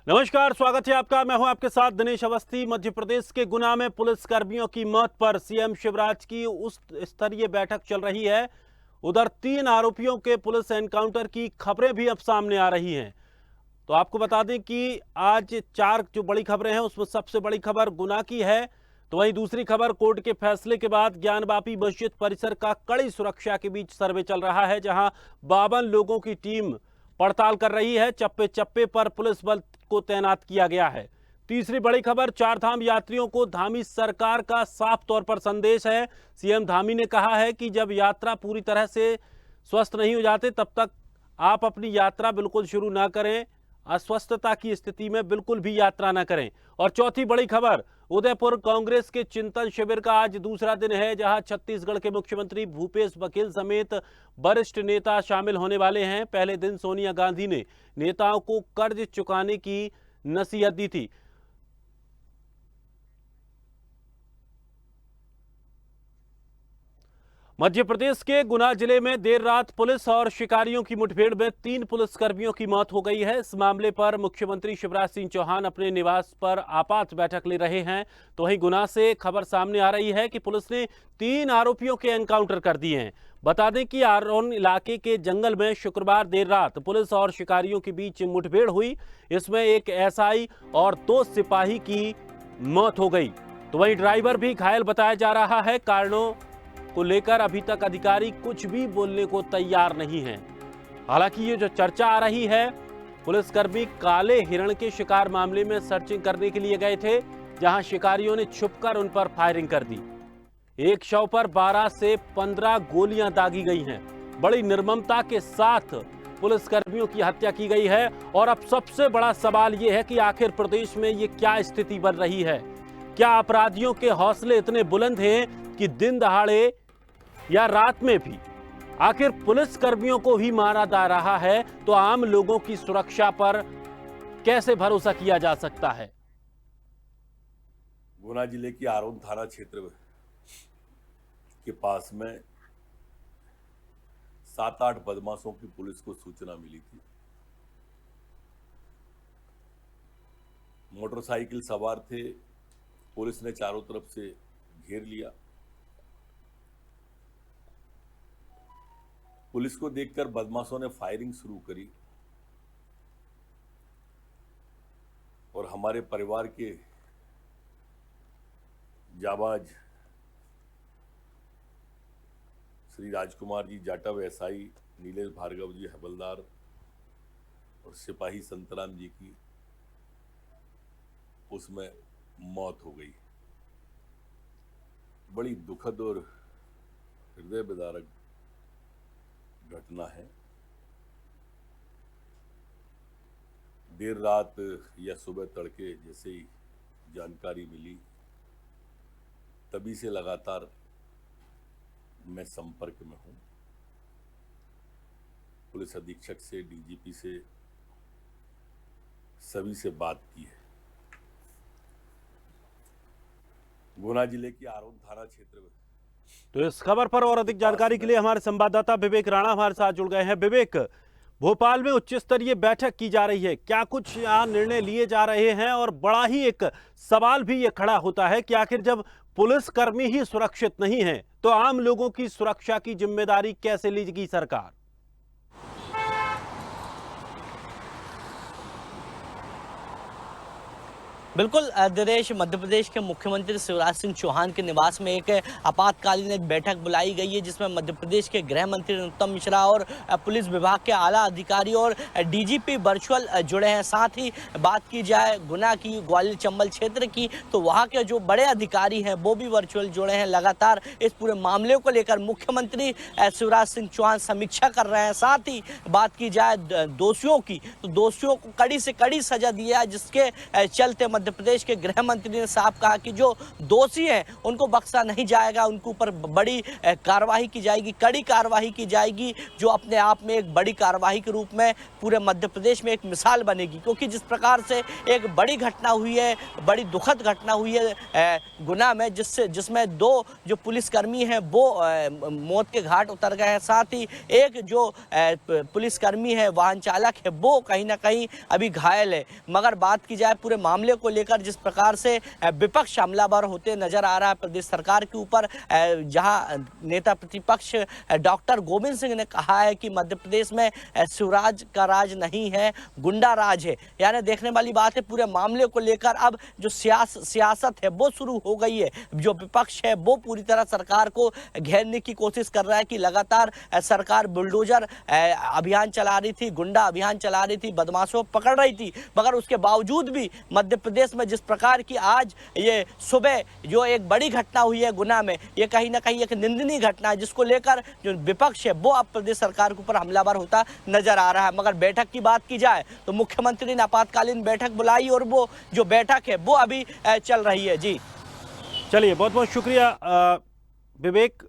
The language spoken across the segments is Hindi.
नमस्कार, स्वागत है आपका। मैं हूं आपके साथ दिनेश अवस्थी। मध्य प्रदेश के गुना में पुलिस कर्मियों की मौत पर सीएम शिवराज की उच्च स्तरीय बैठक चल रही है। उधर 3 आरोपियों के पुलिस एनकाउंटर की खबरें भी अब सामने आ रही हैं। तो आपको बता दें कि आज 4 जो बड़ी खबरें हैं उसमें सबसे बड़ी खबर गुना की है। तो वहीं दूसरी खबर, कोर्ट के फैसले के बाद ज्ञानवापी मस्जिद परिसर का कड़ी सुरक्षा के बीच सर्वे चल रहा है, जहां 52 लोगों की टीम पड़ताल कर रही है। चप्पे चप्पे पर पुलिस बल को तैनात किया गया है। तीसरी बड़ी खबर, चारधाम यात्रियों को धामी सरकार का साफ तौर पर संदेश है। सीएम धामी ने कहा है कि जब यात्रा पूरी तरह से स्वस्थ नहीं हो जाते तब तक आप अपनी यात्रा बिल्कुल शुरू ना करें। अस्वस्थता की स्थिति में बिल्कुल भी यात्रा न करें। और चौथी बड़ी खबर, उदयपुर कांग्रेस के चिंतन शिविर का आज दूसरा दिन है, जहां छत्तीसगढ़ के मुख्यमंत्री भूपेश बघेल समेत वरिष्ठ नेता शामिल होने वाले हैं। पहले दिन सोनिया गांधी ने नेताओं को कर्ज चुकाने की नसीहत दी थी। मध्य प्रदेश के गुना जिले में देर रात पुलिस और शिकारियों की मुठभेड़ में 3 पुलिसकर्मियों की मौत हो गई है। इस मामले पर मुख्यमंत्री शिवराज सिंह चौहान अपने निवास पर आपात बैठक ले रहे हैं। तो वहीं गुना से खबर सामने आ रही है कि पुलिस ने 3 आरोपियों के एनकाउंटर कर दिए हैं। बता दें कि आरोन इलाके के जंगल में शुक्रवार देर रात पुलिस और शिकारियों के बीच मुठभेड़ हुई। इसमें एक एसआई और 2 सिपाही की मौत हो गई। तो वहीं ड्राइवर भी घायल बताया जा रहा है। कारणों को लेकर अभी तक अधिकारी कुछ भी बोलने को तैयार नहीं हैं। हालांकि ये जो चर्चा आ रही है, पुलिसकर्मी काले हिरण के शिकार मामले में सर्चिंग करने के लिए गए थे, जहां शिकारियों ने छुपकर उन पर फायरिंग कर दी। एक शव पर 12 से 15 गोलियां दागी गई हैं। बड़ी निर्ममता के साथ पुलिसकर्मियों की हत्या की गई है। और अब सबसे बड़ा सवाल यह है कि आखिर प्रदेश में ये क्या स्थिति बन रही है। क्या अपराधियों के हौसले इतने बुलंद हैं कि दिन दहाड़े या रात में भी आखिर पुलिस कर्मियों को ही मारा जा रहा है? तो आम लोगों की सुरक्षा पर कैसे भरोसा किया जा सकता है? गुना जिले की आरोन थाना क्षेत्र के पास में 7-8 बदमाशों की पुलिस को सूचना मिली थी। मोटरसाइकिल सवार थे। पुलिस ने चारों तरफ से घेर लिया। पुलिस को देखकर बदमाशों ने फायरिंग शुरू करी और हमारे परिवार के जाबाज श्री राजकुमार जी जाटव एसआई, नीलेश भार्गव जी हवलदार और सिपाही संतराम जी की उसमें मौत हो गई। बड़ी दुखद और हृदय विदारक घटना है। देर रात या सुबह तड़के जैसे ही जानकारी मिली, तभी से लगातार मैं संपर्क में हूं। पुलिस अधीक्षक से, डीजीपी से, सभी से बात की है। गुना जिले की आरोन थाना क्षेत्र में। तो इस खबर पर और अधिक जानकारी के लिए हमारे संवाददाता विवेक राणा हमारे साथ जुड़ गए हैं। विवेक, भोपाल में उच्च स्तरीय बैठक की जा रही है, क्या कुछ यहाँ निर्णय लिए जा रहे हैं? और बड़ा ही एक सवाल भी ये खड़ा होता है कि आखिर जब पुलिसकर्मी ही सुरक्षित नहीं है तो आम लोगों की सुरक्षा की जिम्मेदारी कैसे लेगी सरकार? बिल्कुल दिनेश, मध्य प्रदेश के मुख्यमंत्री शिवराज सिंह चौहान के निवास में एक आपातकालीन एक बैठक बुलाई गई है, जिसमें मध्य प्रदेश के गृह मंत्री नरोत्तम मिश्रा और पुलिस विभाग के आला अधिकारी और डीजीपी वर्चुअल जुड़े हैं। साथ ही बात की जाए गुना की, ग्वालियर चंबल क्षेत्र की, तो वहाँ के जो बड़े अधिकारी हैं वो भी वर्चुअल जुड़े हैं। लगातार इस पूरे मामले को लेकर मुख्यमंत्री शिवराज सिंह चौहान समीक्षा कर रहे हैं। साथ ही बात की जाए दोषियों की, तो दोषियों को कड़ी से कड़ी सजा दी है, जिसके चलते मध्य प्रदेश के गृह मंत्री ने साफ कहा कि जो दोषी हैं उनको बख्शा नहीं जाएगा, उनके ऊपर बड़ी कार्रवाई की जाएगी, कड़ी कार्रवाई की जाएगी, जो अपने आप में एक बड़ी कार्रवाई के रूप में पूरे मध्य प्रदेश में एक मिसाल बनेगी। क्योंकि जिस प्रकार से एक बड़ी घटना हुई है, बड़ी दुखद घटना हुई है गुना में, जिसमें 2 जो पुलिसकर्मी हैं वो मौत के घाट उतर गए हैं, साथ ही एक जो पुलिसकर्मी है, वाहन चालक है, वो कहीं ना कहीं अभी घायल है। मगर बात की जाए पूरे मामले को लेकर, जिस प्रकार से विपक्ष हमलावर होते नजर आ रहा है प्रदेश सरकार के ऊपर, जहां नेता प्रतिपक्ष डॉक्टर गोविंद सिंह ने कहा है कि मध्य प्रदेश में शिवराज का राज नहीं है, गुंडा राज है। यानी देखने वाली बात है, पूरे मामले को लेकर अब जो सियासत है वो शुरू हो गई है। जो विपक्ष है वो पूरी तरह सरकार को घेरने की कोशिश कर रहा है कि लगातार सरकार बुलडोजर अभियान चला रही थी, गुंडा अभियान चला रही थी, बदमाशों को पकड़ रही थी, मगर उसके बावजूद भी मध्य प्रदेश में जिस प्रकार की आज ये सुबह जो एक बड़ी घटना हुई है गुना में, ये कहीं ना कहीं एक निंदनीय घटना है, जिसको लेकर जो विपक्ष है वो अब प्रदेश सरकार के ऊपर हमलावर होता नजर आ रहा है। मगर बैठक की बात की जाए तो मुख्यमंत्री ने आपातकालीन बैठक बुलाई और वो जो बैठक है वो अभी चल रही है। जी चलिए, बहुत बहुत शुक्रिया विवेक।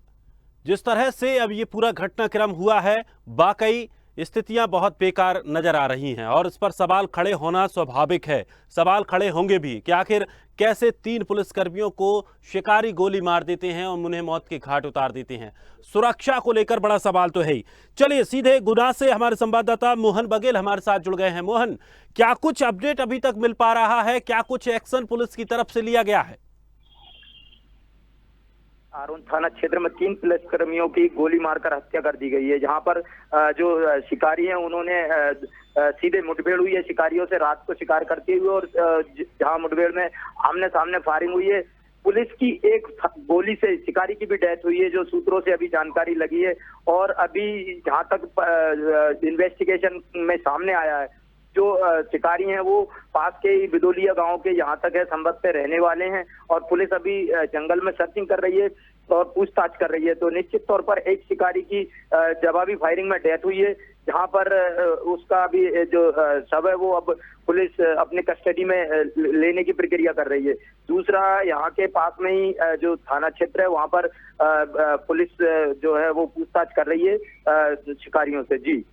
जिस तरह से अब ये पूरा घटनाक्रम हुआ है, वाकई स्थितियां बहुत बेकार नजर आ रही हैं और इस पर सवाल खड़े होना स्वाभाविक है। सवाल खड़े होंगे भी कि आखिर कैसे 3 पुलिसकर्मियों को शिकारी गोली मार देते हैं और उन्हें मौत के घाट उतार देते हैं। सुरक्षा को लेकर बड़ा सवाल तो है ही। चलिए सीधे गुना से हमारे संवाददाता मोहन बघेल हमारे साथ जुड़ गए हैं। मोहन, क्या कुछ अपडेट अभी तक मिल पा रहा है? क्या कुछ एक्शन पुलिस की तरफ से लिया गया है? आरोन थाना क्षेत्र में 3 पुलिसकर्मियों की गोली मारकर हत्या कर दी गई है। जहां पर जो शिकारी हैं उन्होंने सीधे मुठभेड़ हुई है शिकारियों से रात को शिकार करते हुए, और जहां मुठभेड़ में आमने सामने फायरिंग हुई है। पुलिस की एक गोली से शिकारी की भी डेथ हुई है, जो सूत्रों से अभी जानकारी लगी है। और अभी जहां तक इन्वेस्टिगेशन में सामने आया है, जो शिकारी हैं वो पास के ही बिदोलिया गांव के यहाँ तक है संबत पे रहने वाले हैं, और पुलिस अभी जंगल में सर्चिंग कर रही है और पूछताछ कर रही है। तो निश्चित तौर पर एक शिकारी की जवाबी फायरिंग में डेथ हुई है, जहां पर उसका अभी जो शव है वो अब पुलिस अपने कस्टडी में लेने की प्रक्रिया कर रही है। दूसरा, यहाँ के पास में ही जो थाना क्षेत्र है वहां पर पुलिस जो है वो पूछताछ कर रही है शिकारियों से। जी,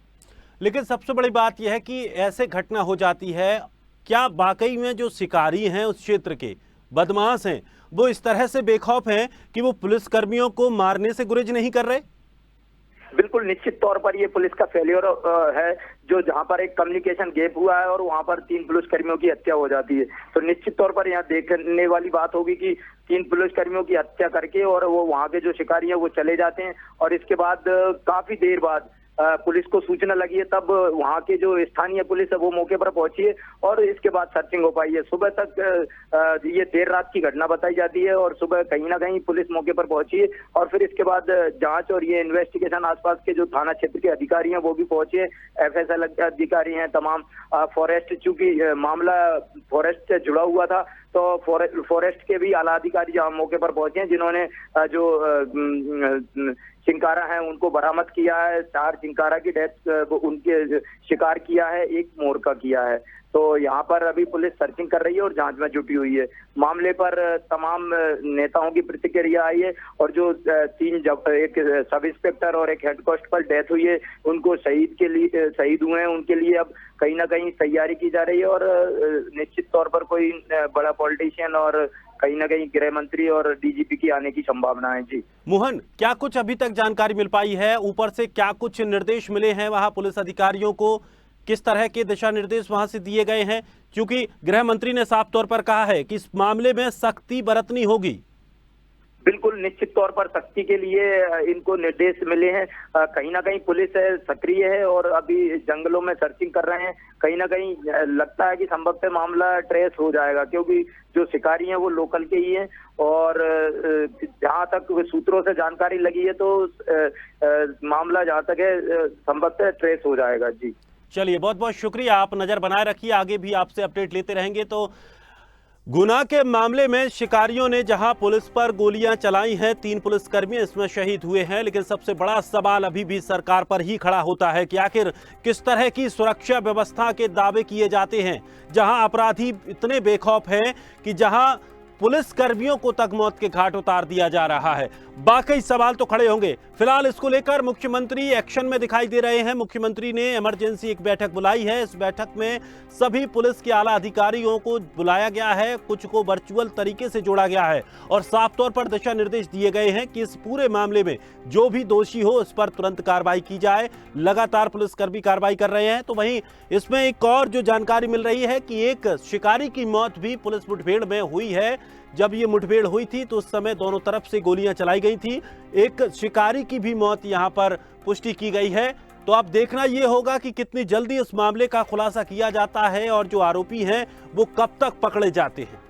लेकिन सबसे बड़ी बात यह है कि ऐसे घटना हो जाती है, क्या वाकई में जो शिकारी हैं उस क्षेत्र के बदमाश हैं वो इस तरह से बेखौफ हैं कि वो पुलिसकर्मियों को मारने से गुरेज नहीं कर रहे? बिल्कुल, निश्चित तौर पर ये पुलिस का फेलियर है, जो जहां पर एक कम्युनिकेशन गैप हुआ है और वहां पर 3 पुलिसकर्मियों की हत्या हो जाती है। तो निश्चित तौर पर यहाँ देखने वाली बात होगी कि 3 पुलिसकर्मियों की हत्या करके और वो वहां के जो शिकारी हैं वो चले जाते हैं, और इसके बाद काफी देर बाद पुलिस को सूचना लगी है, तब वहां के जो स्थानीय पुलिस है वो मौके पर पहुंची है और इसके बाद सर्चिंग हो पाई है। सुबह तक ये देर रात की घटना बताई जाती है और सुबह कहीं ना कहीं पुलिस मौके पर पहुंची है, और फिर इसके बाद जांच और ये इन्वेस्टिगेशन आसपास के जो थाना क्षेत्र के अधिकारी हैं वो भी पहुंचे, FSL अधिकारी हैं तमाम, फॉरेस्ट, चूंकि मामला फॉरेस्ट से जुड़ा हुआ था तो फॉरेस्ट के भी आला अधिकारी जहाँ मौके पर पहुंचे हैं, जिन्होंने जो चिंकारा है उनको बरामद किया है। 4 चिंकारा की डेथ उनके शिकार किया है, 1 मोर का किया है। तो यहाँ पर अभी पुलिस सर्चिंग कर रही है और जांच में जुटी हुई है। मामले पर तमाम नेताओं की प्रतिक्रिया आई है, और जो 3 एक सब इंस्पेक्टर और एक हेड कांस्टेबल डेथ हुई है, उनको शहीद हुए हैं, उनके लिए अब कहीं ना कहीं तैयारी की जा रही है। और निश्चित तौर पर कोई बड़ा पॉलिटिशियन और कहीं ना कहीं गृह मंत्री और DGP की आने की संभावना है। जी मोहन, क्या कुछ अभी तक जानकारी मिल पाई है? ऊपर से क्या कुछ निर्देश मिले हैं वहां पुलिस अधिकारियों को? किस तरह के दिशा निर्देश वहां से दिए गए हैं? क्योंकि गृह मंत्री ने साफ तौर पर कहा है कि इस मामले में सख्ती बरतनी होगी। बिल्कुल, निश्चित तौर पर सख्ती के लिए इनको निर्देश मिले हैं। कहीं ना कहीं पुलिस सक्रिय है और अभी जंगलों में सर्चिंग कर रहे हैं। कहीं ना कहीं लगता है कि संभवतः मामला ट्रेस हो जाएगा, क्योंकि जो शिकारी हैं वो लोकल के ही हैं, और जहां तक सूत्रों से जानकारी लगी है तो मामला जहां तक है संभवतः ट्रेस हो जाएगा। जी चलिए, बहुत बहुत शुक्रिया। आप नजर बनाए रखिए, आगे भी आपसे अपडेट लेते रहेंगे। तो गुना के मामले में शिकारियों ने जहां पुलिस पर गोलियां चलाई हैं, 3 पुलिसकर्मी इसमें शहीद हुए हैं, लेकिन सबसे बड़ा सवाल अभी भी सरकार पर ही खड़ा होता है कि आखिर किस तरह की सुरक्षा व्यवस्था के दावे किए जाते हैं, जहां अपराधी इतने बेखौफ हैं कि जहां पुलिस कर्मियों को तक मौत के घाट उतार दिया जा रहा है। बाकी सवाल तो खड़े होंगे। फिलहाल इसको लेकर मुख्यमंत्री एक्शन में दिखाई दे रहे हैं। मुख्यमंत्री ने इमरजेंसी एक बैठक बुलाई है। इस बैठक में सभी पुलिस के आला अधिकारियों को बुलाया गया है, कुछ को वर्चुअल तरीके से जोड़ा गया है और साफ तौर पर दिशा निर्देश दिए गए हैं कि इस पूरे मामले में जो भी दोषी हो उस पर तुरंत कार्रवाई की जाए। लगातार पुलिसकर्मी कार्रवाई कर रहे हैं। तो वहीं इसमें एक और जो जानकारी मिल रही है कि एक शिकारी की मौत भी पुलिस मुठभेड़ में हुई है। जब ये मुठभेड़ हुई थी तो उस समय दोनों तरफ से गोलियां चलाई गई थी। एक शिकारी की भी मौत यहां पर पुष्टि की गई है। तो अब देखना यह होगा कि कितनी जल्दी इस मामले का खुलासा किया जाता है और जो आरोपी हैं वो कब तक पकड़े जाते हैं।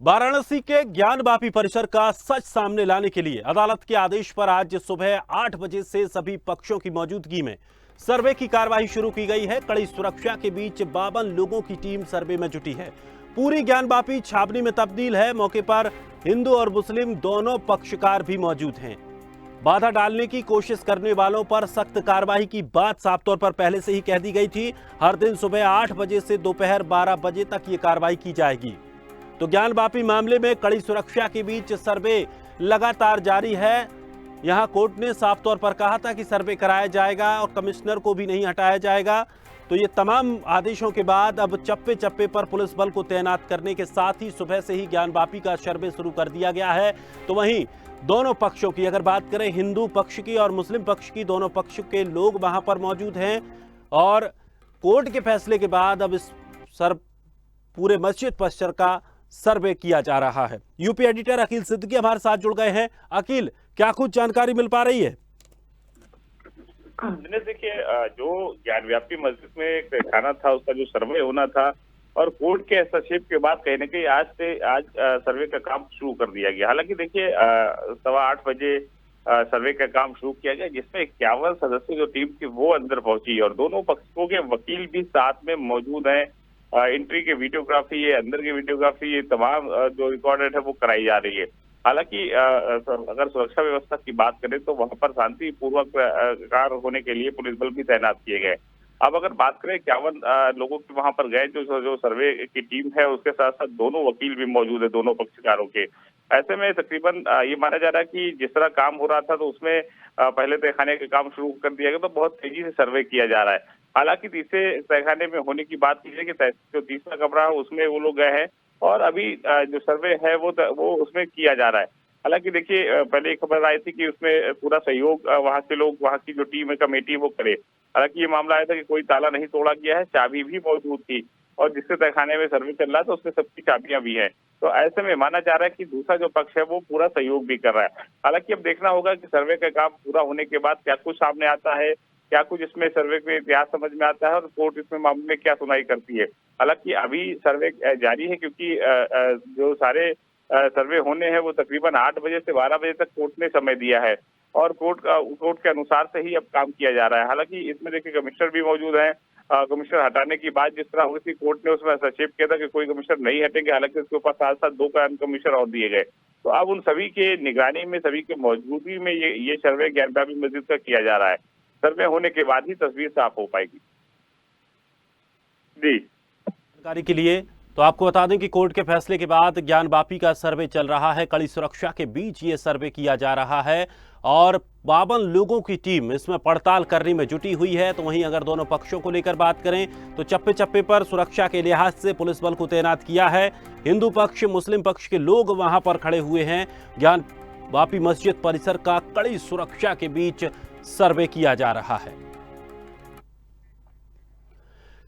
वाराणसी के ज्ञानवापी परिसर का सच सामने लाने के लिए अदालत के आदेश पर आज सुबह 8 बजे से सभी पक्षों की मौजूदगी में सर्वे की कार्रवाई शुरू की गई है। कड़ी सुरक्षा के बीच 52 लोगों की टीम सर्वे में जुटी है। पूरी ज्ञानवापी छावनी में तब्दील है। मौके पर हिंदू और मुस्लिम दोनों पक्षकार भी मौजूद हैं। बाधा डालने की कोशिश करने वालों पर सख्त कार्रवाई की बात साफ तौर पर पहले से ही कह दी गई थी। हर दिन सुबह 8 बजे से दोपहर 12 बजे तक ये कार्रवाई की जाएगी। तो ज्ञानवापी मामले में कड़ी सुरक्षा के बीच सर्वे लगातार जारी है। यहां कोर्ट ने साफ तौर पर कहा था कि सर्वे कराया जाएगा और कमिश्नर को भी नहीं हटाया जाएगा। तो ये तमाम आदेशों के बाद अब चप्पे चप्पे पर पुलिस बल को तैनात करने के साथ ही सुबह से ही ज्ञानवापी का सर्वे शुरू कर दिया गया है। तो वहीं दोनों पक्षों की अगर बात करें, हिंदू पक्ष की और मुस्लिम पक्ष की, दोनों पक्ष के लोग वहां पर मौजूद हैं और कोर्ट के फैसले के बाद अब इस पूरे मस्जिद परिसर का सर्वे किया जा रहा है। यूपी एडिटर अकील सिद्दीकी हमारे साथ जुड़ गए हैं। अकील, क्या कुछ जानकारी मिल पा रही है? देखिए, जो ज्ञानव्यापी मस्जिद में एक खाना था उसका जो सर्वे होना था और कोर्ट के हस्तक्षेप के बाद कहीं ना कहीं आज सर्वे का काम शुरू कर दिया गया। हालांकि देखिए 8:15 बजे सर्वे का काम शुरू किया गया, जिसमें 51 सदस्यों जो टीम थी वो अंदर पहुंची और दोनों पक्षों के वकील भी साथ में मौजूद हैं। एंट्री के वीडियोग्राफी, ये अंदर की वीडियोग्राफी, ये तमाम जो रिकॉर्डेड है वो कराई जा रही है। हालांकि अगर सुरक्षा व्यवस्था की बात करें तो वहां पर शांतिपूर्वक कार्य होने के लिए पुलिस बल भी तैनात किए गए। अब अगर बात करें 51 लोगों की वहां पर गए, जो सर्वे की टीम है उसके साथ साथ दोनों वकील भी मौजूद है, दोनों पक्षकारों के। ऐसे में तकरीबन ये माना जा रहा है कि जिस तरह काम हो रहा था तो उसमें पहले तहखाने का काम शुरू कर दिया गया, तो बहुत तेजी से सर्वे किया जा रहा है। हालांकि तीसरे तहखाने में होने की बात की जाए कि जो तीसरा कमरा है उसमें वो लोग गए हैं और अभी जो सर्वे है वो उसमें किया जा रहा है। हालांकि देखिए, पहले एक खबर आई थी कि उसमें पूरा सहयोग वहां के लोग, वहां की जो टीम है, कमेटी वो करे। हालांकि ये मामला आया था कि कोई ताला नहीं तोड़ा गया है, चाबी भी मौजूद थी और जिससे तहखाने में सर्वे चल रहा है तो उसमें सबकी चाबियां भी हैं। तो ऐसे में माना जा रहा है कि दूसरा जो पक्ष है वो पूरा सहयोग भी कर रहा है। हालांकि अब देखना होगा कि सर्वे का काम पूरा होने के बाद क्या कुछ सामने आता है, क्या कुछ इसमें सर्वे के इतिहास समझ में आता है और कोर्ट इसमें मामले में क्या सुनवाई करती है। हालांकि अभी सर्वे जारी है क्योंकि जो सारे सर्वे होने हैं वो तकरीबन 8 बजे से 12 बजे तक कोर्ट ने समय दिया है और कोर्ट के अनुसार से ही अब काम किया जा रहा है। हालांकि इसमें देखिए कमिश्नर भी मौजूद हैं। कमिश्नर हटाने की बात जिस तरह हुई थी, कोर्ट ने उसमें हस्तक्षेप किया था कि कोई कमिश्नर नहीं हटेंगे। हालांकि उसके ऊपर साथ साथ 2 कमिश्नर और दिए गए। तो अब उन सभी के निगरानी में, सभी के मौजूदगी में ये सर्वे ज्ञानवापी मस्जिद का किया जा रहा है। सर्वे होने के बाद ही तस्वीर साफ हो पाएगी। जी, जानकारी के लिए तो आपको बता दें कि कोर्ट के फैसले के बाद ज्ञानवापी का सर्वे चल रहा है। कड़ी सुरक्षा के बीच ये सर्वे किया जा रहा है और 52 लोगों की टीम इसमें पड़ताल करने में जुटी हुई है। तो वहीं अगर दोनों पक्षों को लेकर बात करें तो चप्पे चप्पे पर सुरक्षा के लिहाज से पुलिस बल को तैनात किया है। हिंदू पक्ष, मुस्लिम पक्ष के लोग वहां पर खड़े हुए हैं। ज्ञानवापी मस्जिद परिसर का कड़ी सुरक्षा के बीच सर्वे किया जा रहा है।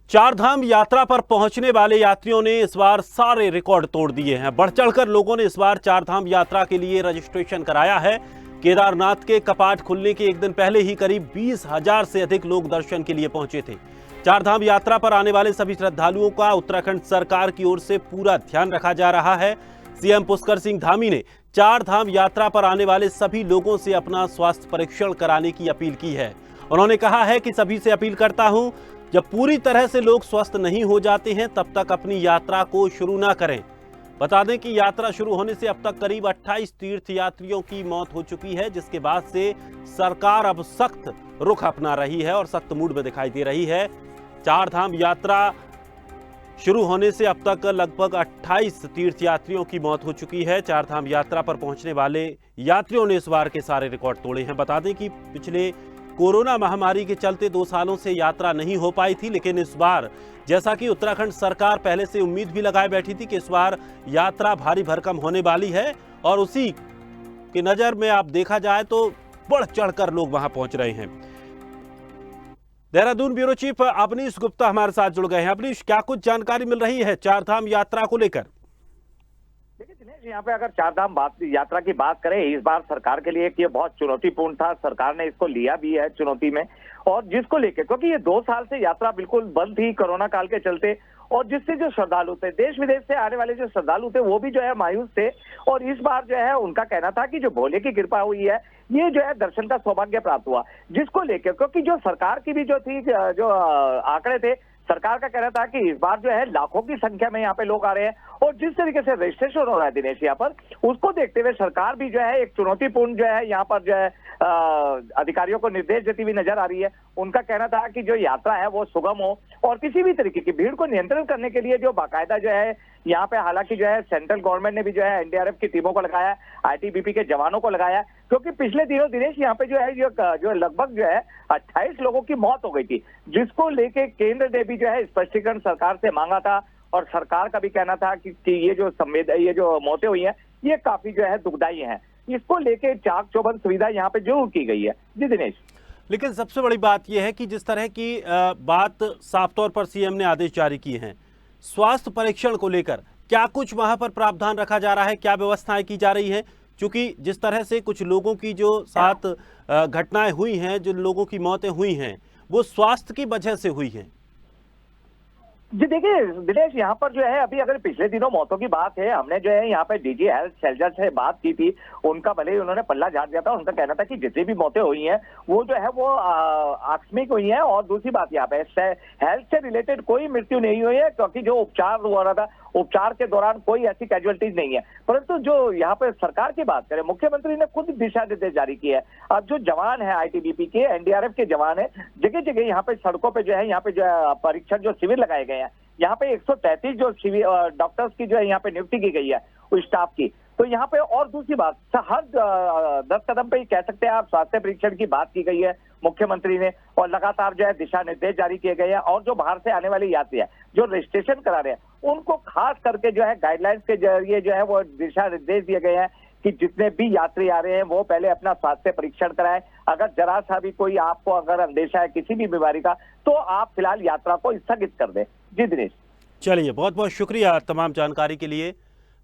चारधाम यात्रा पर पहुंचने वाले यात्रियों ने इस बार सारे रिकॉर्ड तोड़ दिए हैं। बढ़ चढ़कर लोगों ने इस बार चारधाम यात्रा के लिए रजिस्ट्रेशन कराया है। केदारनाथ के कपाट खुलने के एक दिन पहले ही करीब 20,000 से अधिक लोग दर्शन के लिए पहुंचे थे। चारधाम यात्रा पर आने वाले सभी श्रद्धालुओं का उत्तराखंड सरकार की ओर से पूरा ध्यान रखा जा रहा है। सीएम पुष्कर सिंह धामी ने चारधाम यात्रा पर आने वाले सभी लोगों से अपना स्वास्थ्य परीक्षण कराने की अपील की है। उन्होंने कहा है कि सभी से अपील करता हूं, जब पूरी तरह से लोग स्वस्थ नहीं हो जाते हैं तब तक अपनी यात्रा को शुरू ना करें। बता दें कि यात्रा शुरू होने से अब तक करीब 28 तीर्थयात्रियों की मौत हो चुकी है, जिसके बाद से सरकार अब सख्त रुख अपना रही है और सख्त मूड में दिखाई दे रही है। चार धाम यात्रा शुरू होने से अब तक लगभग 28 तीर्थयात्रियों की मौत हो चुकी है। चार धाम यात्रा पर पहुंचने वाले यात्रियों ने इस बार के सारे रिकॉर्ड तोड़े हैं। बता दें कि पिछले कोरोना महामारी के चलते 2 सालों से यात्रा नहीं हो पाई थी, लेकिन इस बार जैसा कि उत्तराखंड सरकार पहले से उम्मीद भी लगाए बैठी थी कि इस बार यात्रा भारी भरकम होने वाली है और उसी की नज़र में आप देखा जाए तो बढ़ चढ़कर लोग वहां पहुंच रहे हैं। देहरादून ब्यूरो चीफ अवनीश गुप्ता हमारे साथ जुड़ गए हैं। अवनीश, क्या कुछ जानकारी मिल रही है चार धाम यात्रा को लेकर? देखिए दिनेश, यहाँ पे अगर चार धाम यात्रा की बात करें, इस बार सरकार के लिए ये बहुत चुनौतीपूर्ण था। सरकार ने इसको लिया भी है चुनौती में, और जिसको लेकर, क्योंकि ये 2 साल से यात्रा बिल्कुल बंद थी कोरोना काल के चलते, और जिससे जो श्रद्धालु थे, देश विदेश से आने वाले जो श्रद्धालु थे, वो भी जो है मायूस थे। और इस बार जो है उनका कहना था कि जो भोले की कृपा हुई है, ये जो है दर्शन का सौभाग्य प्राप्त हुआ, जिसको लेकर, क्योंकि जो सरकार की भी जो थी, जो आंकड़े थे, सरकार का कहना था कि इस बार जो है लाखों की संख्या में यहाँ पे लोग आ रहे हैं, और जिस तरीके से रजिस्ट्रेशन हो रहा है दिनेश यहाँ पर, उसको देखते हुए सरकार भी जो है एक चुनौतीपूर्ण जो है यहाँ पर जो है अधिकारियों को निर्देश देती हुई नजर आ रही है। उनका कहना था कि जो यात्रा है वो सुगम हो, और किसी भी तरीके की भीड़ को नियंत्रण करने के लिए जो बाकायदा जो है यहाँ पे, हालांकि जो है सेंट्रल गवर्नमेंट ने भी जो है एनडीआरएफ की टीमों को लगाया, आईटीबीपी के जवानों को लगाया, क्योंकि पिछले दिनों दिनेश यहाँ पे जो है जो लगभग जो है 28 लोगों की मौत हो गई थी, जिसको लेके केंद्र ने भी जो है स्पष्टीकरण सरकार से मांगा था। और सरकार का भी कहना था कि ये जो मौतें हुई हैं, ये काफी जो है दुखदायी हैं। इसको लेके चाक चौबंद सुविधा यहाँ पे जरूर की गई है। जी दिनेश, लेकिन सबसे बड़ी बात यह है कि जिस तरह की बात साफ तौर पर सीएम ने आदेश जारी किए हैं, स्वास्थ्य परीक्षण को लेकर क्या कुछ वहां पर प्रावधान रखा जा रहा है, क्या व्यवस्थाएं की जा रही है? क्योंकि जिस तरह से कुछ लोगों की जो साथ घटनाएं हुई हैं, जो लोगों की मौतें हुई हैं, वो स्वास्थ्य की वजह से हुई हैं। जी देखिए दिनेश, यहाँ पर जो है अभी अगर पिछले दिनों मौतों की बात है, हमने जो है यहाँ पे डीजी हेल्थ शैलजा से बात की थी। उनका भले ही उन्होंने पल्ला झाड़ दिया था, उनका कहना था कि जितनी भी मौतें हुई हैं वो जो है वो आकस्मिक हुई हैं, और दूसरी बात यहाँ पे हेल्थ से रिलेटेड कोई मृत्यु नहीं हुई है, क्योंकि जो उपचार हो रहा था, उपचार के दौरान कोई ऐसी कैजुअलिटीज नहीं है। परंतु जो यहाँ पे सरकार की बात करें, मुख्यमंत्री ने खुद दिशा निर्देश जारी किया है। अब जो जवान है आईटीबीपी के, एनडीआरएफ के जवान है, जगह जगह यहाँ पे सड़कों पे जो है यहाँ पे जो परीक्षण जो शिविर लगाए गए हैं, यहाँ पे 133 जो डॉक्टर्स की जो है यहाँ पे नियुक्ति की गई है उस स्टाफ की। तो यहाँ पे, और दूसरी बात, हर 10 कदम पे ही कह सकते हैं आप, स्वास्थ्य परीक्षण की बात की गई है मुख्यमंत्री ने, और लगातार जो है दिशा निर्देश जारी किए गए हैं। और जो बाहर से आने वाले यात्री है, जो रजिस्ट्रेशन करा रहे हैं, उनको खास करके जो है गाइडलाइंस के जरिए जो है वो दिशा निर्देश दिए गए हैं कि जितने भी यात्री आ रहे हैं वो पहले अपना स्वास्थ्य परीक्षण कराएं। अगर जरा सा भी कोई आपको अगर अंदेशा है किसी भी बीमारी का, तो आप फिलहाल यात्रा को स्थगित कर दें। जी दिनेश, चलिए, बहुत बहुत शुक्रिया तमाम जानकारी के लिए।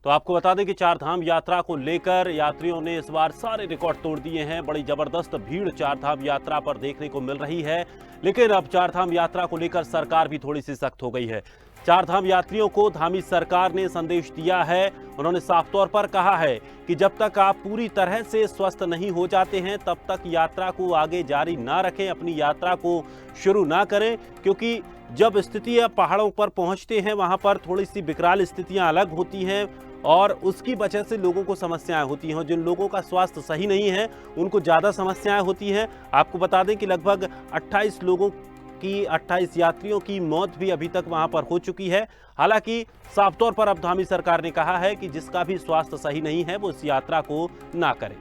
तो आपको बता दें कि चार धाम यात्रा को लेकर यात्रियों ने इस बार सारे रिकॉर्ड तोड़ दिए हैं। बड़ी जबरदस्त भीड़ चार धाम यात्रा पर देखने को मिल रही है, लेकिन अब चार धाम यात्रा को लेकर सरकार भी थोड़ी सी सख्त हो गई है। चार धाम यात्रियों को धामी सरकार ने संदेश दिया है। उन्होंने साफ तौर पर कहा है कि जब तक आप पूरी तरह से स्वस्थ नहीं हो जाते हैं तब तक यात्रा को आगे जारी ना रखें, अपनी यात्रा को शुरू ना करें, क्योंकि जब स्थितियां पहाड़ों पर पहुंचते हैं वहां पर थोड़ी सी विकराल स्थितियां अलग होती हैं और उसकी वजह से लोगों को समस्याएं होती हैं। जिन लोगों का स्वास्थ्य सही नहीं है उनको ज़्यादा समस्याएं होती हैं। आपको बता दें कि लगभग 28 यात्रियों की मौत भी अभी तक वहां पर हो चुकी है। हालांकि साफ तौर पर अब धामी सरकार ने कहा है कि जिसका भी स्वास्थ्य सही नहीं है वो इस यात्रा को ना करे।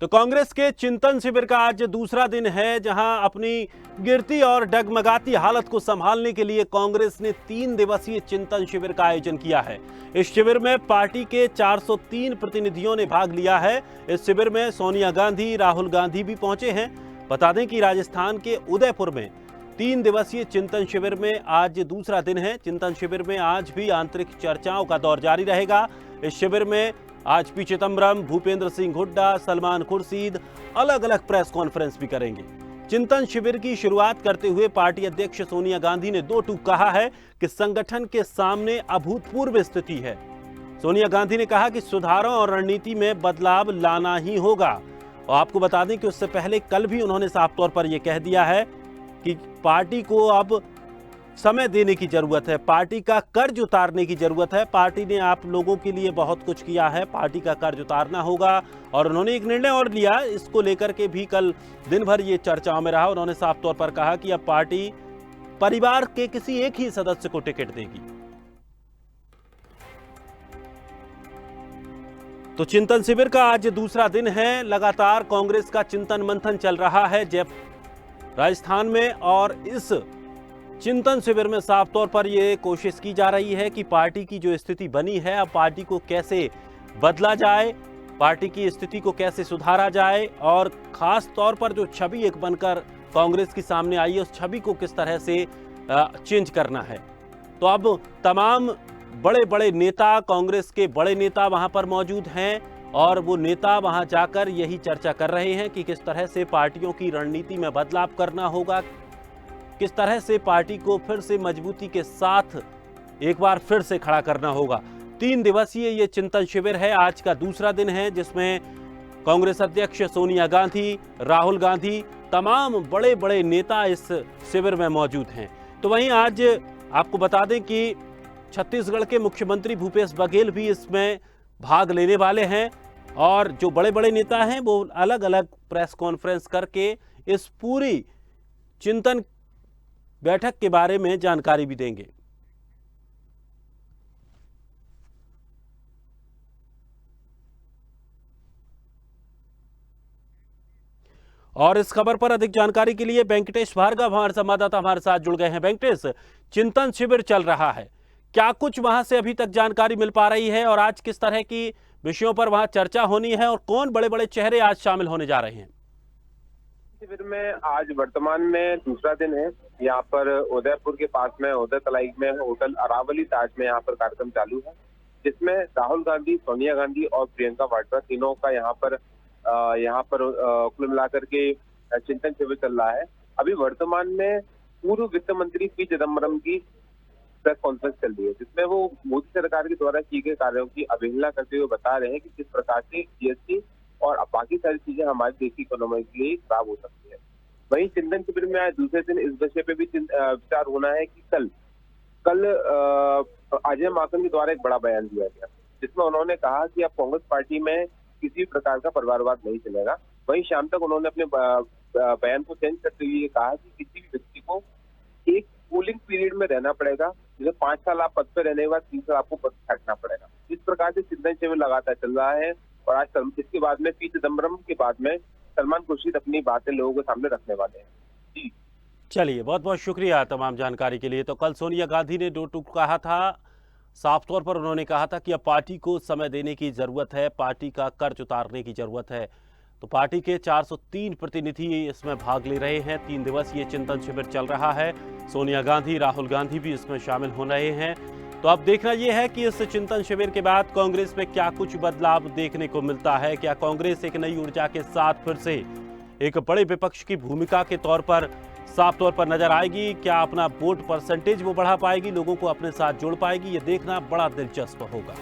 तो कांग्रेस के चिंतन शिविर का आज दूसरा दिन है, जहां अपनी गिरती और डगमगाती हालत को संभालने के लिए कांग्रेस ने 3 दिवसीय चिंतन शिविर का आयोजन किया है। इस शिविर में पार्टी के 403 प्रतिनिधियों ने भाग लिया है। इस शिविर में सोनिया गांधी, राहुल गांधी भी पहुंचे हैं। बता दें कि राजस्थान के उदयपुर में 3 दिवसीय चिंतन शिविर में आज दूसरा दिन है। चिंतन शिविर में आज भी आंतरिक चर्चाओं का दौर जारी रहेगा। इस शिविर में आज पी चिदंबरम, भूपेंद्र सिंह हुड्डा, सलमान खुर्शीद अलग अलग प्रेस कॉन्फ्रेंस भी करेंगे। चिंतन शिविर की शुरुआत करते हुए पार्टी अध्यक्ष सोनिया गांधी ने 2 टूक कहा है कि संगठन के सामने अभूतपूर्व स्थिति है। सोनिया गांधी ने कहा कि सुधारों और रणनीति में बदलाव लाना ही होगा। और आपको बता दें कि उससे पहले कल भी उन्होंने साफ तौर पर यह कह दिया है कि पार्टी को अब समय देने की जरूरत है, पार्टी का कर्ज उतारने की जरूरत है। पार्टी ने आप लोगों के लिए बहुत कुछ किया है, पार्टी का कर्ज उतारना होगा। और उन्होंने एक निर्णय और लिया, इसको लेकर के भी कल दिन भर ये चर्चाओं में रहा। उन्होंने साफ तौर पर कहा कि अब पार्टी परिवार के किसी एक ही सदस्य को टिकट देगी। तो चिंतन शिविर का आज दूसरा दिन है। लगातार कांग्रेस का चिंतन मंथन चल रहा है राजस्थान में, और इस चिंतन शिविर में साफ तौर पर यह कोशिश की जा रही है कि पार्टी की जो स्थिति बनी है, अब पार्टी को कैसे बदला जाए, पार्टी की स्थिति को कैसे सुधारा जाए, और खास तौर पर जो छवि एक बनकर कांग्रेस की सामने आई है, उस छवि को किस तरह से चेंज करना है। तो अब तमाम बड़े बड़े नेता, कांग्रेस के बड़े नेता वहां पर मौजूद हैं, और वो नेता वहां जाकर यही चर्चा कर रहे हैं कि किस तरह से पार्टियों की रणनीति में बदलाव करना होगा, किस तरह से पार्टी को फिर से मजबूती के साथ एक बार फिर से खड़ा करना होगा। 3 दिवसीय ये चिंतन शिविर है, आज का दूसरा दिन है, जिसमें कांग्रेस अध्यक्ष सोनिया गांधी, राहुल गांधी, तमाम बड़े बड़े नेता इस शिविर में मौजूद हैं। तो वहीं आज आपको बता दें कि छत्तीसगढ़ के मुख्यमंत्री भूपेश बघेल भी इसमें भाग लेने वाले हैं, और जो बड़े बड़े नेता हैं वो अलग अलग प्रेस कॉन्फ्रेंस करके इस पूरी चिंतन बैठक के बारे में जानकारी भी देंगे। और इस खबर पर अधिक जानकारी के लिए वेंकटेश भार्गव हमारे संवाददाता हमारे साथ जुड़ गए हैं। वेंकटेश, चिंतन शिविर चल रहा है, क्या कुछ वहां से अभी तक जानकारी मिल पा रही है, और आज किस तरह की विषयों पर वहां चर्चा होनी है, और कौन बड़े बड़े चेहरे आज शामिल होने जा रहे हैं? शिविर में आज वर्तमान में दूसरा दिन है। यहाँ पर उदयपुर के पास में उदय तलाई में होटल अरावली ताज में यहाँ पर कार्यक्रम चालू है, जिसमें राहुल गांधी, सोनिया गांधी और प्रियंका वाड्रा तीनों का यहाँ पर कुल मिलाकर के चिंतन शिविर चल रहा है। अभी वर्तमान में पूर्व वित्त मंत्री पी चिदम्बरम की प्रेस कॉन्फ्रेंस चल रही है, जिसमें वो मोदी सरकार के द्वारा किए गए कार्यों की अवहेलना करते हुए बता रहे हैं कि किस प्रकार से जीएसटी और बाकी सारी चीजें हमारे देश की इकोनॉमी के लिए खराब हो सकती है। वहीं चिंतन शिविर में आज दूसरे दिन इस विषय पे भी विचार होना है कि कल अजय माकन के द्वारा एक बड़ा बयान दिया गया, जिसमें उन्होंने कहा कि अब कांग्रेस पार्टी में किसी प्रकार का परिवारवाद नहीं चलेगा। वहीं शाम तक उन्होंने अपने बयान को चेंज करते हुए कहा कि किसी भी व्यक्ति को एक कूलिंग पीरियड में रहना पड़ेगा, जैसे 5 साल आप पद पर रहने के बाद 3 साल आपको पद छाटना पड़ेगा। इस प्रकार से चिंतन शिविर लगातार चल रहा है, और आज इसके बाद में पी चिदम्बरम के बाद में सलमान खुर्शीद अपनी बातें लोगों के सामने रखने वाले हैं। जी चलिए, बहुत बहुत शुक्रिया तमाम जानकारी के लिए। तो कल सोनिया गांधी ने दो टूक कहा था, साफ तौर पर उन्होंने कहा था कि अब पार्टी को समय देने की जरूरत है, पार्टी का कर्ज उतारने की जरूरत है। तो पार्टी के 403 प्रतिनिधि इसमें भाग ले रहे हैं। 3 दिवसीय चिंतन शिविर चल रहा है। सोनिया गांधी, राहुल गांधी भी इसमें शामिल हो रहे हैं। तो अब देखना यह है कि इस चिंतन शिविर के बाद कांग्रेस में क्या कुछ बदलाव देखने को मिलता है। क्या कांग्रेस एक नई ऊर्जा के साथ फिर से एक बड़े विपक्ष की भूमिका के तौर पर साफ तौर पर नजर आएगी? क्या अपना वोट परसेंटेज वो बढ़ा पाएगी, लोगों को अपने साथ जोड़ पाएगी? ये देखना बड़ा दिलचस्प होगा।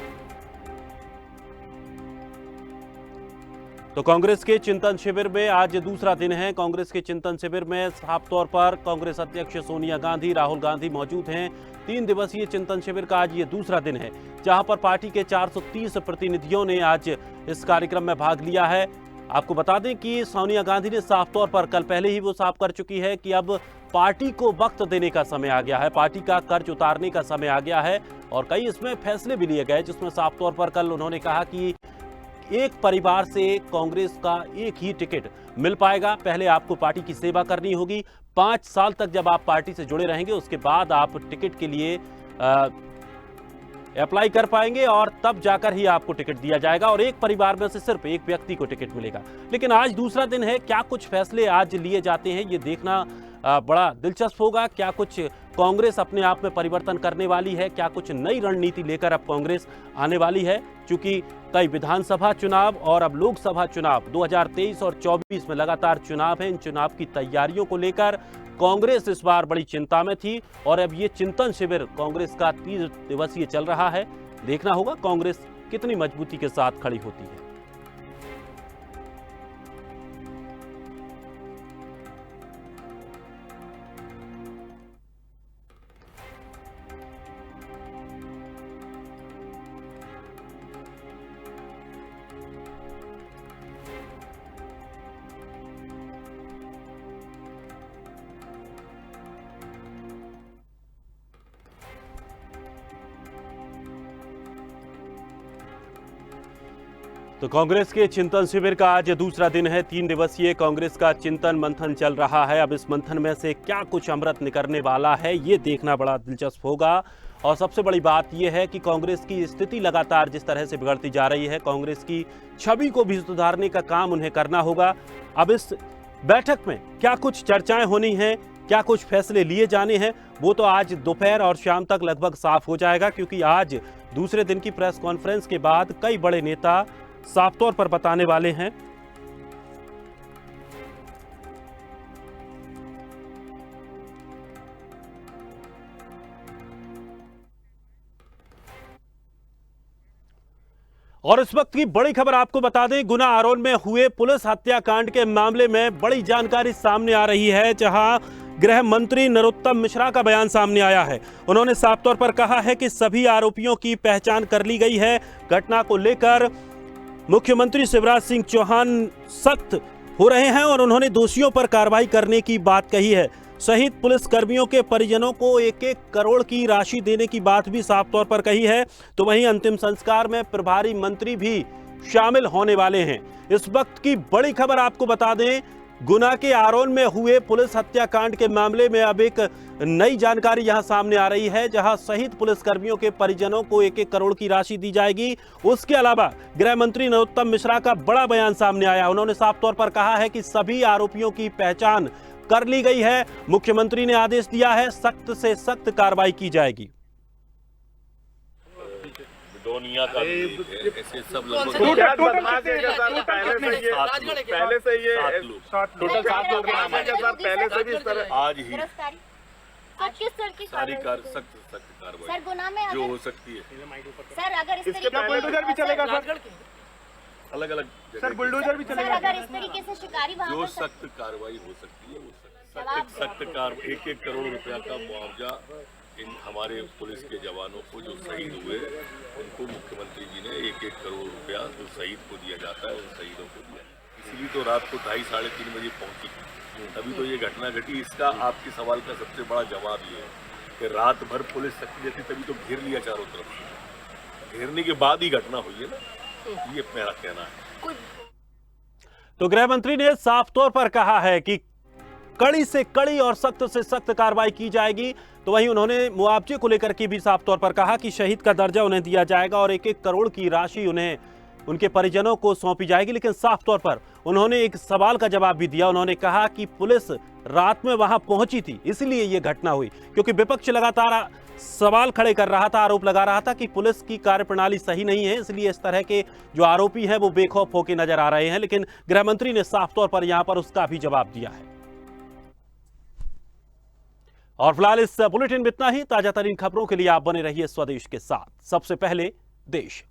तो कांग्रेस के चिंतन शिविर में आज दूसरा दिन है। कांग्रेस के चिंतन शिविर में साफ तौर पर कांग्रेस अध्यक्ष सोनिया गांधी, राहुल गांधी मौजूद हैं। 3 दिवसीय चिंतन शिविर का आज ये दूसरा दिन है, जहां पर पार्टी के 430 प्रतिनिधियों ने आज इस कार्यक्रम में भाग लिया है। आपको बता दें कि सोनिया गांधी ने साफ तौर पर कल पहले ही वो साफ कर चुकी है कि अब पार्टी को वक्त देने का समय आ गया है, पार्टी का कर्ज उतारने का समय आ गया है, और कई इसमें फैसले भी लिए गए, जिसमें साफ तौर पर कल उन्होंने कहा कि एक परिवार से कांग्रेस का एक ही टिकट मिल पाएगा। पहले आपको पार्टी की सेवा करनी होगी, 5 साल तक जब आप पार्टी से जुड़े रहेंगे उसके बाद आप टिकट के लिए अप्लाई कर पाएंगे, और तब जाकर ही आपको टिकट दिया जाएगा, और एक परिवार में से सिर्फ एक व्यक्ति को टिकट मिलेगा। लेकिन आज दूसरा दिन है, क्या कुछ फैसले आज लिए जाते हैं ये देखना बड़ा दिलचस्प होगा। क्या कुछ कांग्रेस अपने आप में परिवर्तन करने वाली है, क्या कुछ नई रणनीति लेकर अब कांग्रेस आने वाली है? क्योंकि कई विधानसभा चुनाव और अब लोकसभा चुनाव 2023 और 24 में लगातार चुनाव है। इन चुनाव की तैयारियों को लेकर कांग्रेस इस बार बड़ी चिंता में थी, और अब ये चिंतन शिविर कांग्रेस का 3 दिवसीय चल रहा है। देखना होगा कांग्रेस कितनी मजबूती के साथ खड़ी होती है। तो कांग्रेस के चिंतन शिविर का आज दूसरा दिन है। 3 दिवसीय कांग्रेस का चिंतन मंथन चल रहा है। अब इस मंथन में से क्या कुछ अमृत निकलने वाला है, ये देखना बड़ा दिलचस्प होगा। और सबसे बड़ी बात यह है कि कांग्रेस की स्थिति लगातार जिस तरह से बिगड़ती जा रही है, कांग्रेस की छवि को भी सुधारने का काम उन्हें करना होगा। अब इस बैठक में क्या कुछ चर्चाएं होनी हैं, क्या कुछ फैसले लिए जाने हैं, वो तो आज दोपहर और शाम तक लगभग साफ हो जाएगा, क्योंकि आज दूसरे दिन की प्रेस कॉन्फ्रेंस के बाद कई बड़े नेता साफ तौर पर बताने वाले हैं। और इस वक्त की बड़ी खबर आपको बता दें, गुना आरोन में हुए पुलिस हत्याकांड के मामले में बड़ी जानकारी सामने आ रही है, जहां गृह मंत्री नरोत्तम मिश्रा का बयान सामने आया है। उन्होंने साफ तौर पर कहा है कि सभी आरोपियों की पहचान कर ली गई है। घटना को लेकर मुख्यमंत्री शिवराज सिंह चौहान सख्त हो रहे हैं और उन्होंने दोषियों पर कार्रवाई करने की बात कही है। शहीद पुलिस कर्मियों के परिजनों को 1-1 करोड़ की राशि देने की बात भी साफ तौर पर कही है। तो वहीं अंतिम संस्कार में प्रभारी मंत्री भी शामिल होने वाले हैं। इस वक्त की बड़ी खबर आपको बता दें, गुना के आरोन में हुए पुलिस हत्याकांड के मामले में अब एक नई जानकारी यहां सामने आ रही है, जहां शहीद पुलिसकर्मियों के परिजनों को 1-1 करोड़ की राशि दी जाएगी। उसके अलावा गृह मंत्री नरोत्तम मिश्रा का बड़ा बयान सामने आया। उन्होंने साफ तौर पर कहा है कि सभी आरोपियों की पहचान कर ली गई है। मुख्यमंत्री ने आदेश दिया है, सख्त से सख्त कार्रवाई की जाएगी। दुनिया का ऐसे सब लगभग पहले से ये टोटल 7 लोग पहले से भी इस तरह आज ही किस तरह की सारी सख्त कार्रवाई सर गुना में जो हो सकती है। सर अगर इस तरीके बुलडोजर भी चलेगा सर, अलग अलग सर बुलडोजर भी सर चलेगा। अगर इस तरीके से शिकारी वहां जो पर सख्त कार्रवाई हो सकती है वो सख्त कार्रवाई 1-1 करोड़ रुपया का मुआवजा इन हमारे पुलिस के जवानों को जो शहीद हुए उनको मुख्यमंत्री जी ने 1-1 करोड़ रुपया जो शहीद को दिया जाता है उन शहीदों को दिया। इसीलिए तो रात को 2:30-3:30 बजे पहुंची, तभी तो ये घटना घटी। इसका आपके सवाल का सबसे बड़ा जवाब ये है कि रात भर पुलिस सक्रिय थी, तभी तो घेर लिया चारों तरफ से। घेरने के बाद ही घटना हुई है ना, ये मेरा कहना है। तो गृह मंत्री ने साफ तौर पर कहा है कि कड़ी से कड़ी और सख्त से सख्त कार्रवाई की जाएगी। तो वहीं उन्होंने मुआवजे को लेकर के भी साफ तौर पर कहा कि शहीद का दर्जा उन्हें दिया जाएगा और 1-1 करोड़ की राशि उन्हें उनके परिजनों को सौंपी जाएगी। लेकिन साफ तौर पर उन्होंने एक सवाल का जवाब भी दिया। उन्होंने कहा कि पुलिस रात में वहां पहुंची थी, इसलिए यह घटना हुई, क्योंकि विपक्ष लगातार सवाल खड़े कर रहा था, आरोप लगा रहा था कि पुलिस की कार्यप्रणाली सही नहीं है, इसलिए इस तरह के जो आरोपी हैं वो बेखौफ होकर नजर आ रहे हैं। लेकिन गृह मंत्री ने साफ तौर पर यहां पर उसका भी जवाब दिया है। और फिलहाल इस बुलेटिन में इतना ही। ताजा तरीन खबरों के लिए आप बने रहिए स्वदेश के साथ। सबसे पहले देश।